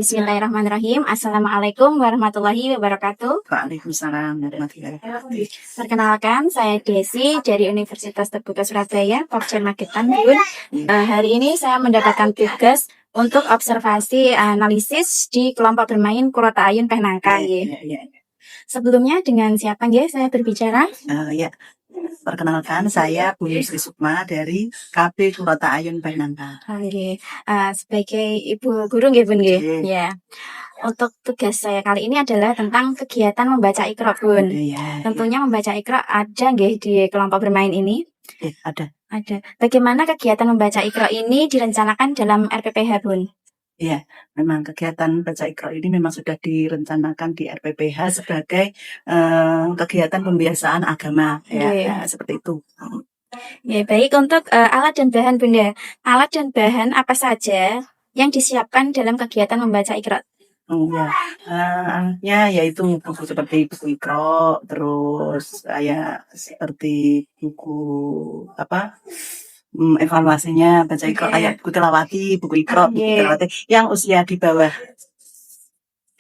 Bismillahirrahmanirrahim. Assalamualaikum warahmatullahi wabarakatuh. Waalaikumsalam warahmatullahi wabarakatuh. Perkenalkan, saya Desi dari Universitas Terbuka Surabaya, Pokjen Magetan, Bun. Hari ini saya mendapatkan tugas untuk observasi analisis di kelompok bermain Kurota Ayun Penangka. Sebelumnya dengan siapa saya berbicara? Ya, perkenalkan saya Bu Sri Sukma dari KP Kurota Ayun Penangka. Sebagai ibu guru Bun. Ya. Untuk tugas saya kali ini adalah tentang kegiatan membaca Iqra, Bun. Tentunya membaca Iqra ada di kelompok bermain ini? Ada. Bagaimana kegiatan membaca Iqra ini direncanakan dalam RPPH, Bun? Iya, memang kegiatan baca Iqra ini memang sudah direncanakan di RPPH sebagai kegiatan pembiasaan agama, ya, seperti itu. Ya, baik. Untuk alat dan bahan, Bunda. Alat dan bahan apa saja yang disiapkan dalam kegiatan membaca Iqra? Alatnya yaitu buku seperti buku Iqra, terus seperti buku evaluasinya baca Iqra, buku tilawati, buku Iqra, buku tilawati yang usia di bawah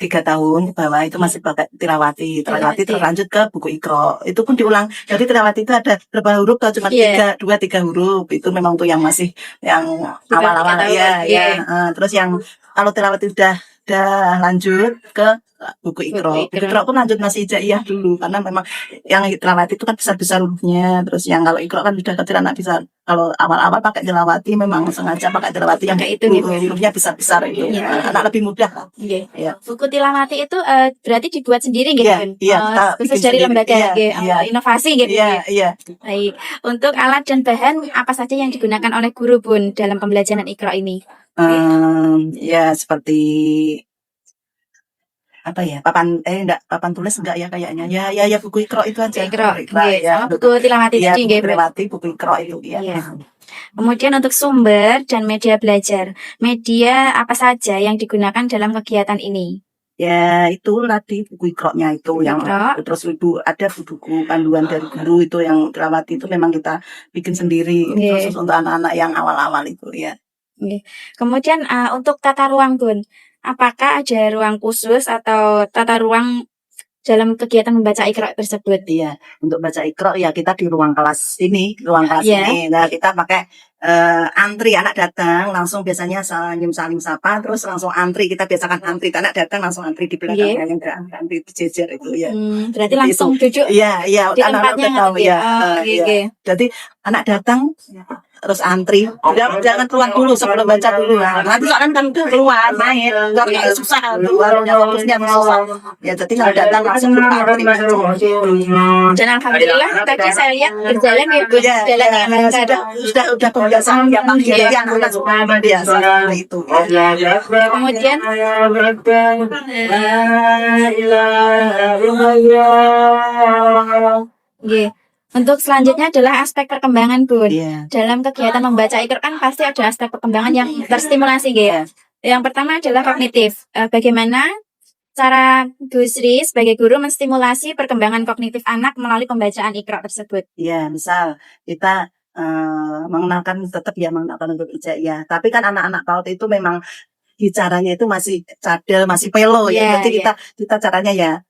3 tahun ke bawah itu masih pakai tilawati terlanjut ke buku Iqra, itu pun diulang. Jadi tilawati itu ada berapa huruf atau cuma 3 huruf, itu memang tuh yang masih yang awal-awal terus yang kalau tilawati udah lanjut ke buku Iqra. Buku Iqra pun lanjut masih hijaiyah dulu, karena memang yang tilawati itu kan besar-besar hurufnya. Terus yang kalau Iqra kan sudah kecil, anak bisa. Kalau awal-awal pakai tilawati memang sengaja pakai tilawati yang itu hurufnya besar-besar itu. Anak lebih mudah. Buku tilawati itu berarti dibuat sendiri khusus dari sendiri. lembaga inovasi Iya. Baik. Untuk alat dan bahan apa saja yang digunakan oleh guru, Bun, dalam pembelajaran Iqra ini? Seperti papan tulis enggak ya kayaknya. Ya buku Iqra itu aja. Iqra buku tilawati tadi buku Iqra itu Kemudian untuk sumber dan media belajar. Media apa saja yang digunakan dalam kegiatan ini? Ya, itu tadi buku Iqra-nya itu yang terus ada buku panduan dari guru itu yang tilawati itu memang kita bikin sendiri khusus untuk anak-anak yang awal-awal itu ya. Kemudian untuk tata ruang, Bun, apakah ada ruang khusus atau tata ruang dalam kegiatan membaca Iqra tersebut? Iya, untuk baca Iqra ya kita di ruang kelas ini. Nah, kita pakai antri, anak datang langsung biasanya saling sapa, terus langsung antri. Kita biasakan antri, anak datang langsung antri di belakang yang antri dijejer itu ya. Berarti langsung duduk. Iya, di tempatnya tahu Jadi anak datang terus antri, jangan keluar dulu sebelum baca dulu. Nanti kan keluar main, nggak susah, keluarnya fokusnya susah. Ya jadi kalau datang langsung antri. Dan alhamdulillah tadi saya lihat berjalan jalan yang lancar. Sudah kebiasaan ya Pak, yang anak suka biasa itu. Kemudian untuk selanjutnya adalah aspek perkembangan, Bun. Dalam kegiatan membaca Iqra kan pasti ada aspek perkembangan yang terstimulasi, Yang pertama adalah kognitif. Bagaimana cara Bu Sri sebagai guru menstimulasi perkembangan kognitif anak melalui pembacaan Iqra tersebut? Ya, misal kita mengenalkan untuk hijaiyah. Tapi kan anak-anak PAUD itu memang bicaranya itu masih cadel, masih pelo Jadi kita caranya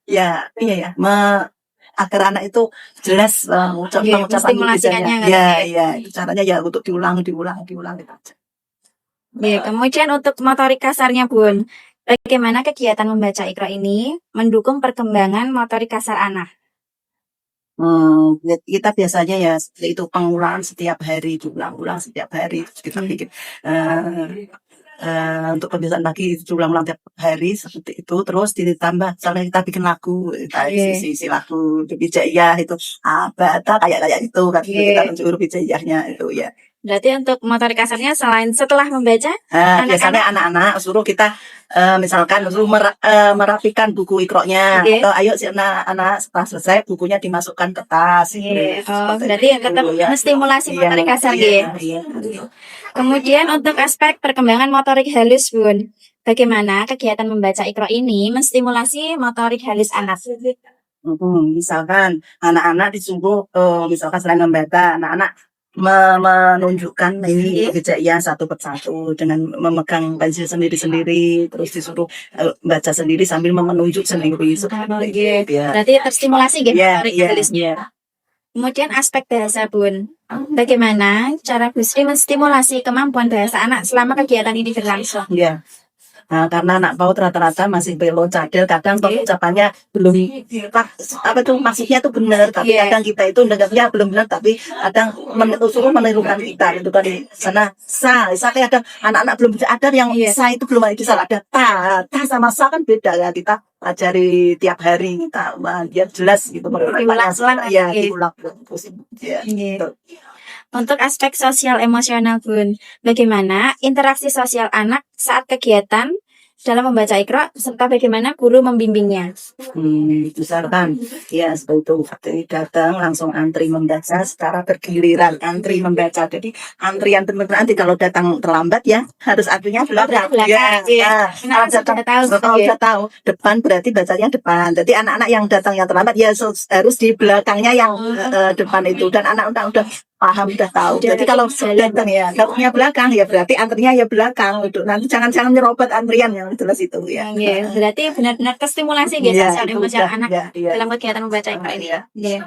agar anak itu jelas mengucapkan itu caranya untuk diulang gitu aja. Kemudian untuk motorik kasarnya, Bun, bagaimana kegiatan membaca Iqra ini mendukung perkembangan motorik kasar anak? Kita biasanya itu pengulangan setiap hari, diulang-ulang setiap hari. Kita bikin untuk pembiasaan pagi diulang-ulang tiap hari seperti itu, terus ditambah misalnya kita bikin lagu, isi lagu hijaiyah itu kayak itu kan kita tunjuk huruf hijaiyahnya itu ya. Berarti untuk motorik kasarnya selain setelah membaca, biasanya anak-anak suruh kita misalkan suruh merapikan buku Iqra-nya, atau ayo si anak-anak setelah selesai bukunya dimasukkan ke tas. Berarti tetap menstimulasi motorik kasar Kemudian untuk aspek perkembangan motorik halus, Bun, bagaimana kegiatan membaca Iqra ini menstimulasi motorik halus anak? Misalkan anak-anak disuruh misalkan selain membaca, anak-anak menunjukkan ini hijaiyah satu persatu dengan memegang pensil sendiri-sendiri, terus disuruh baca sendiri sambil menunjuk sendiri. Nggih. Ya. Berarti terstimulasi nggih Ya, menarik ya, tulisnya. ya. Kemudian aspek bahasa Bun. Bagaimana cara Bu Sri menstimulasi kemampuan bahasa anak selama kegiatan ini berlangsung? Ya. Nah, karena anak PAUD rata-rata masih belum cadel, kadang pengucapannya belum apa tuh maksudnya tuh benar, tapi kadang kita itu dengarnya belum benar, tapi kadang suruh menirukan kita itu kan di sana sa kayak ada anak-anak belum bisa ada yang sa itu belum ada salah, ada ta sama sa kan beda ya, kita ajari tiap hari kita biar jelas gitu. Diulang-ulang ya diulang ya. Gitu. Untuk aspek sosial emosional Bun, bagaimana interaksi sosial anak saat kegiatan dalam membaca Iqra serta bagaimana guru membimbingnya? Misalkan ya seperti itu, datang langsung antri membaca secara bergiliran, antri membaca. Jadi antrian teman-teman nanti kalau datang terlambat ya harus antrinya belakang. Kalau sudah tahu depan berarti bacanya depan. Jadi anak-anak yang datang yang terlambat ya harus di belakangnya yang depan itu, dan anak-anak udah paham, udah tahu. Jadi kalau datang ya datangnya belakang ya berarti antrinya ya belakang. Nanti jangan nyerobot antrian yang jelas itu ya. Berarti benar-benar kestimulasi sosial emosional anak dalam kegiatan membaca Iqra ini.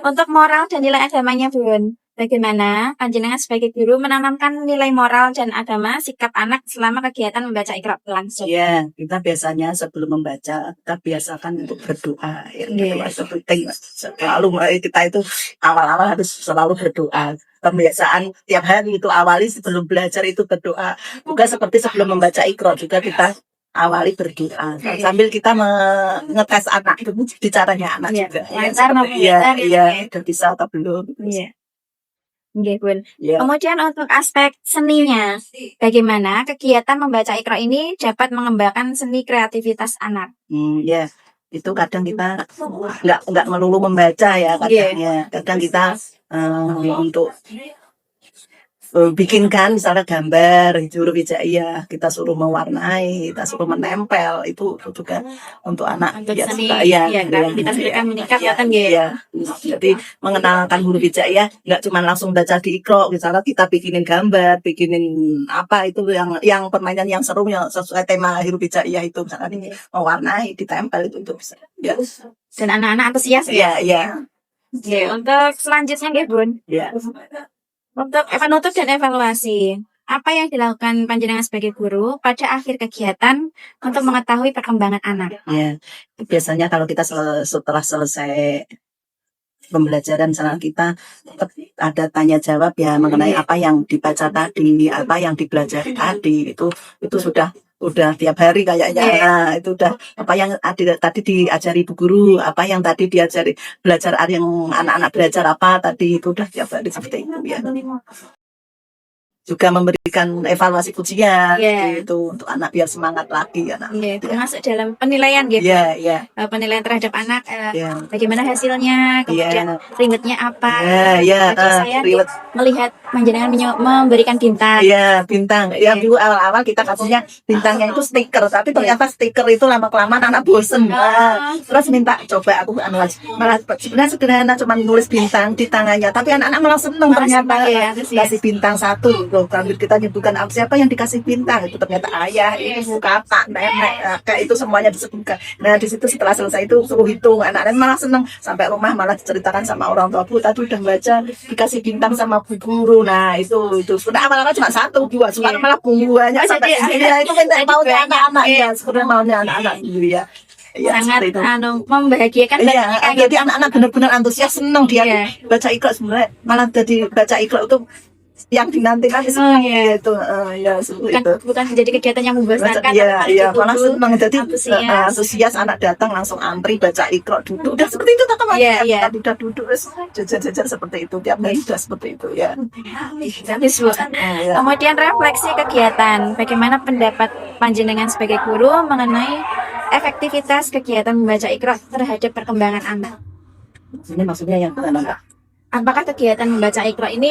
Untuk moral dan nilai agamanya Bun, bagaimana panjenengan sebagai guru menanamkan nilai moral dan agama sikap anak selama kegiatan membaca Iqra langsung? Ya, kita biasanya sebelum membaca kita biasakan untuk berdoa. Itu penting. Selalu kita itu awal-awal harus selalu berdoa. Pembiasaan tiap hari itu awali sebelum belajar itu berdoa. Juga seperti sebelum membaca Iqra juga kita awali berdoa sambil kita mengetes anak itu bicaranya anak juga. Lancar udah bisa atau belum. Bun. Kemudian untuk aspek seninya, bagaimana kegiatan membaca Iqra ini dapat mengembangkan seni kreativitas anak? Itu kadang kita nggak melulu membaca ya, kadang kita untuk bikinkan misalnya gambar huruf hijaiyah, kita suruh mewarnai, kita suruh menempel, itu juga untuk anak ya suka kita meningkat jadi mengenalkan huruf hijaiyah nggak cuma langsung baca di Iqra, misalnya kita bikinin gambar, bikinin apa itu yang permainan yang seru yang sesuai tema huruf hijaiyah itu, misalnya ini mewarnai, ditempel itu bisa ya. Dan anak-anak antusias untuk selanjutnya Bun. Untuk penutup dan evaluasi, apa yang dilakukan panjenengan sebagai guru pada akhir kegiatan untuk mengetahui perkembangan anak? Biasanya kalau kita setelah selesai pembelajaran, misalnya kita ada tanya jawab ya mengenai apa yang dibaca tadi, apa yang dipelajari tadi, itu sudah tiap hari kayaknya. Itu udah apa yang tadi diajari bu guru, apa yang tadi diajari belajar yang anak-anak belajar apa tadi, itu udah tiap hari seperti itu ya. Juga memberikan evaluasi ujian itu untuk anak biar semangat lagi termasuk dalam penilaian penilaian terhadap anak, bagaimana hasilnya, kemudian ringetnya apa. Saya melihat panjenengan memberikan bintang. Bintang dulu awal-awal kita kasihnya bintangnya itu stiker, tapi ternyata stiker itu lama-kelamaan anak bosen. Terus minta coba aku malah sebenarnya sederhana cuma nulis bintang di tangannya, tapi anak-anak malah seneng ternyata kasih bintang satu. Sambil kita nyebutkan siapa yang dikasih bintang, itu ternyata ayah, ibu, kakak, nenek, kayak itu semuanya disebutkan. Nah di situ setelah selesai itu suruh hitung, anak-anak malah seneng, sampai rumah malah diceritakan sama orang tua, bu tadi udah baca dikasih bintang sama bu guru. Nah itu sudah awal-awal cuma 1, 2, sekarang malah banyak sampai itu kan maunya anak-anak sebenarnya maunya anak-anak dulu sangat membahagiakan. Jadi anak-anak benar-benar antusias, seneng dia baca Iqra. Sebenarnya malah jadi baca Iqra itu yang dinantikan senang itu bukan menjadi kegiatan yang membosankan. Malah senang, jadi antusias anak datang langsung antri baca Iqra, duduk udah seperti itu tadi udah duduk jajar seperti itu tiap hari sudah seperti itu Kemudian refleksi kegiatan, bagaimana pendapat panjenengan sebagai guru mengenai efektivitas kegiatan membaca Iqra terhadap perkembangan anak? Ini maksudnya yang mana? Apakah kegiatan membaca Iqra ini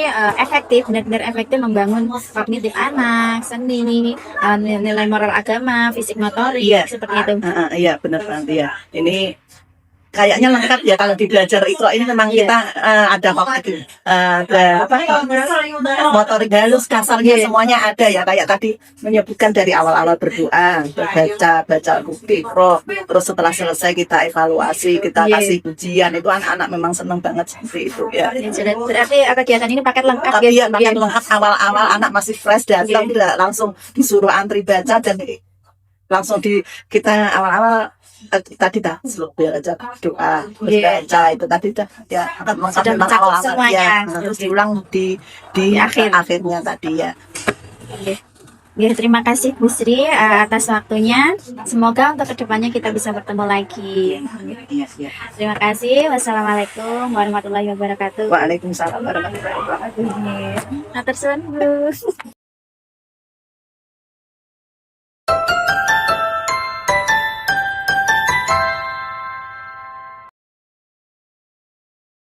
benar-benar efektif membangun kognitif anak, seni, nilai moral agama, fisik motorik, seperti itu? Benar banget Ini kayaknya lengkap ya kalau di belajar Iqra ini memang Iya. kita ada kok motorik halus kasarnya semuanya ada ya, kayak tadi menyebutkan dari awal-awal berdoa, baca bukti Iqra, terus setelah selesai kita evaluasi, kita Iya. kasih pujian, itu anak-anak memang senang banget seperti itu ya. Berarti kegiatan ini paket lengkap Tapi ya Bu, makan lengkap, awal-awal anak masih fresh datang, Iya. udah langsung disuruh antri baca dan langsung kita awal-awal tadi dah slow aja doa terus Iya. baca itu tadi dah ya akan lengkap Sudah memang mencakup awal-awal semuanya. ya, terus diulang di akhir. akhirnya tadi ya. Oke. Ya, terima kasih Bu Sri atas waktunya. Semoga untuk kedepannya kita bisa bertemu lagi. Iya, iya. Terima kasih. Wassalamualaikum warahmatullahi wabarakatuh. Waalaikumsalam warahmatullahi wabarakatuh. Matur suwun, Bu.